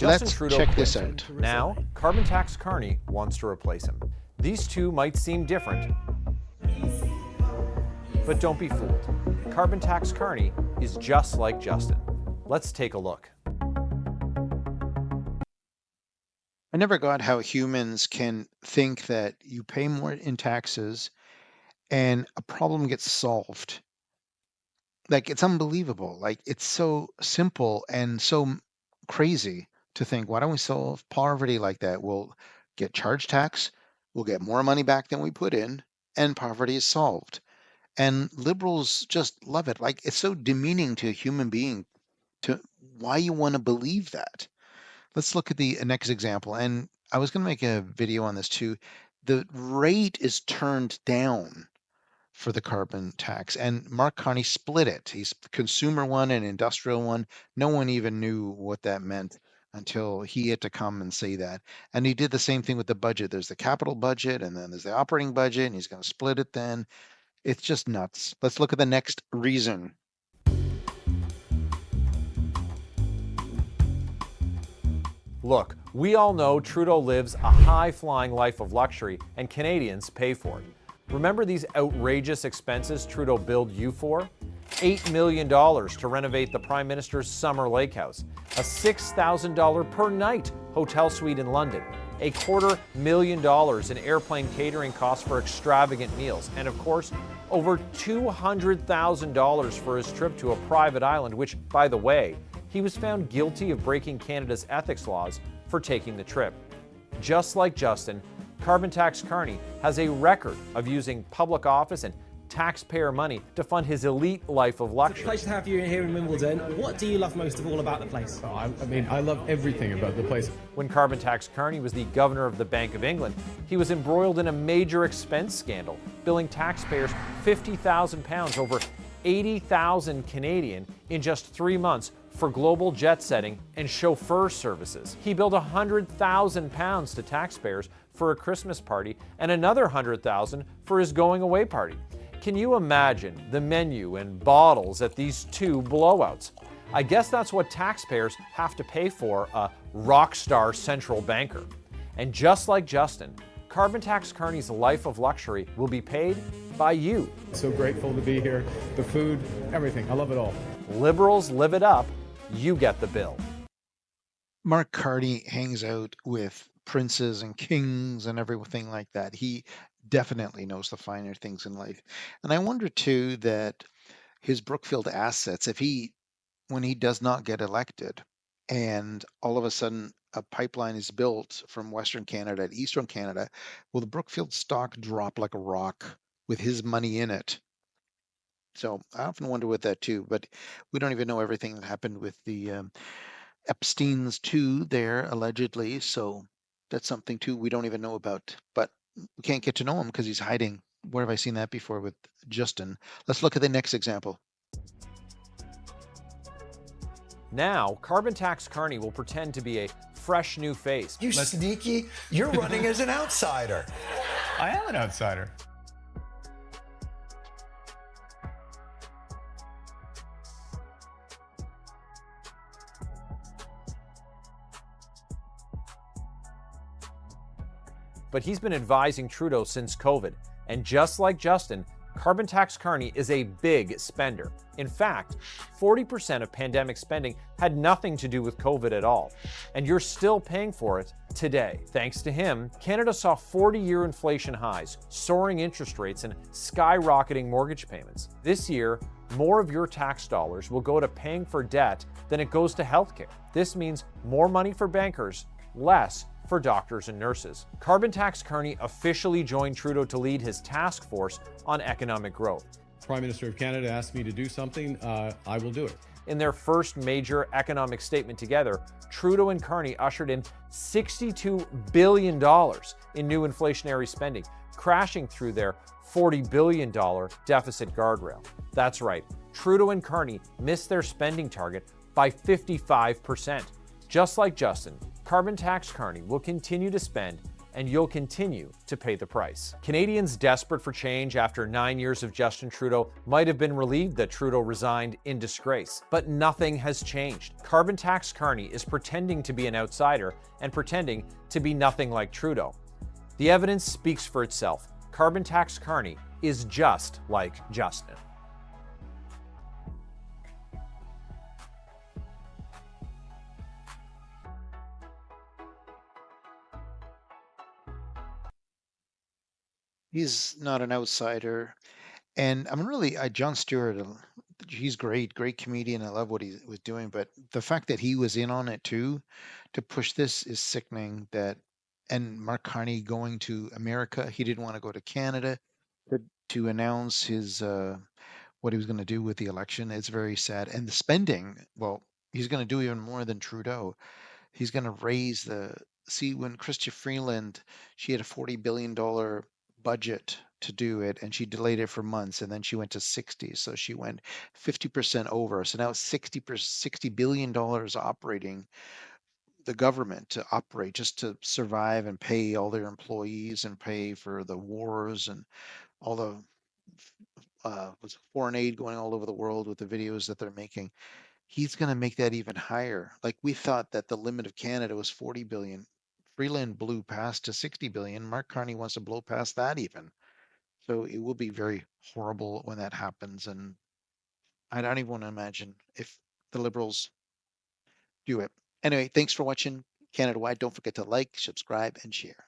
Justin Let's Trudeau check quit. this out. Now, carbon tax Carney wants to replace him. These two might seem different, but don't be fooled. Carbon tax Carney is just like Justin. Let's take a look. I never got how humans can think that you pay more in taxes and a problem gets solved. Like, it's unbelievable. Like, it's so simple and so crazy to think, why don't we solve poverty like that? We'll get charged tax, we'll get more money back than we put in, and poverty is solved. And liberals just love it. Like, it's so demeaning to a human being to why you want to believe that. Let's look at the next example. And I was going to make a video on this too. The rate is turned down for the carbon tax, and Mark Carney split it. He's consumer one and industrial one. No one even knew what that meant until he had to come and say that. And he did the same thing with the budget. There's the capital budget, and then there's the operating budget, and he's going to split it then. It's just nuts. Let's look at the next reason. Look, we all know Trudeau lives a high-flying life of luxury, and Canadians pay for it. Remember these outrageous expenses Trudeau billed you for? $8 million to renovate the Prime Minister's summer lake house, a $6,000 per night hotel suite in London, $250,000 in airplane catering costs for extravagant meals, and of course, over $200,000 for his trip to a private island, which, by the way, he was found guilty of breaking Canada's ethics laws for taking the trip. Just like Justin, carbon tax Carney has a record of using public office and taxpayer money to fund his elite life of luxury. It's a pleasure to have you here in Wimbledon. What do you love most of all about the place? I mean, I love everything about the place. When carbon tax Carney was the governor of the Bank of England, he was embroiled in a major expense scandal, billing taxpayers £50,000, over 80,000 Canadian in just 3 months for global jet setting and chauffeur services. He billed £100,000 to taxpayers for a Christmas party and another $100,000 for his going away party. Can you imagine the menu and bottles at these two blowouts? I guess that's what taxpayers have to pay for a rock star central banker. And just like Justin, carbon tax Carney's life of luxury will be paid by you. So grateful to be here. The food, everything. I love it all. Liberals live it up. You get the bill. Mark Carney hangs out with princes and kings and everything like that. He definitely knows the finer things in life. And I wonder too that his Brookfield assets, when he does not get elected and all of a sudden a pipeline is built from Western Canada to Eastern Canada, will the Brookfield stock drop like a rock with his money in it? So I often wonder with that too, but we don't even know everything that happened with the Epstein's too there allegedly. So that's something too we don't even know about, but we can't get to know him because he's hiding. Where have I seen that before with Justin? Let's look at the next example. Now, carbon tax Carney will pretend to be a fresh new face. You sneaky, you're running as an outsider. I am an outsider. But he's been advising Trudeau since COVID. And just like Justin, carbon tax Carney is a big spender. In fact, 40% of pandemic spending had nothing to do with COVID at all. And you're still paying for it today. Thanks to him, Canada saw 40-year inflation highs, soaring interest rates, and skyrocketing mortgage payments. This year, more of your tax dollars will go to paying for debt than it goes to healthcare. This means more money for bankers, less for doctors and nurses. Carbon tax Carney officially joined Trudeau to lead his task force on economic growth. Prime Minister of Canada asked me to do something, I will do it. In their first major economic statement together, Trudeau and Carney ushered in $62 billion in new inflationary spending, crashing through their $40 billion deficit guardrail. That's right, Trudeau and Carney missed their spending target by 55%. Just like Justin, carbon tax Carney will continue to spend and you'll continue to pay the price. Canadians desperate for change after 9 years of Justin Trudeau might have been relieved that Trudeau resigned in disgrace, but nothing has changed. Carbon tax Carney is pretending to be an outsider and pretending to be nothing like Trudeau. The evidence speaks for itself. Carbon tax Carney is just like Justin. He's not an outsider. And I'm really, John Stewart, he's great, great comedian. I love what he was doing. But the fact that he was in on it too, to push this is sickening. And Mark Carney going to America, he didn't want to go to Canada to announce his what he was going to do with the election. It's very sad. And the spending, well, he's going to do even more than Trudeau. He's going to raise when Chrystia Freeland, she had a $40 billion budget to do it, and she delayed it for months, and then she went to 60. So she went 50% over. So now it's $60 billion operating the government to operate just to survive and pay all their employees and pay for the wars and all the foreign aid going all over the world with the videos that they're making. He's going to make that even higher. Like we thought that the limit of Canada was 40 billion. Freeland blew past to 60 billion. Mark Carney wants to blow past that even. So it will be very horrible when that happens. And I don't even want to imagine if the Liberals do it. Anyway, thanks for watching Canada Wide. Don't forget to like, subscribe, and share.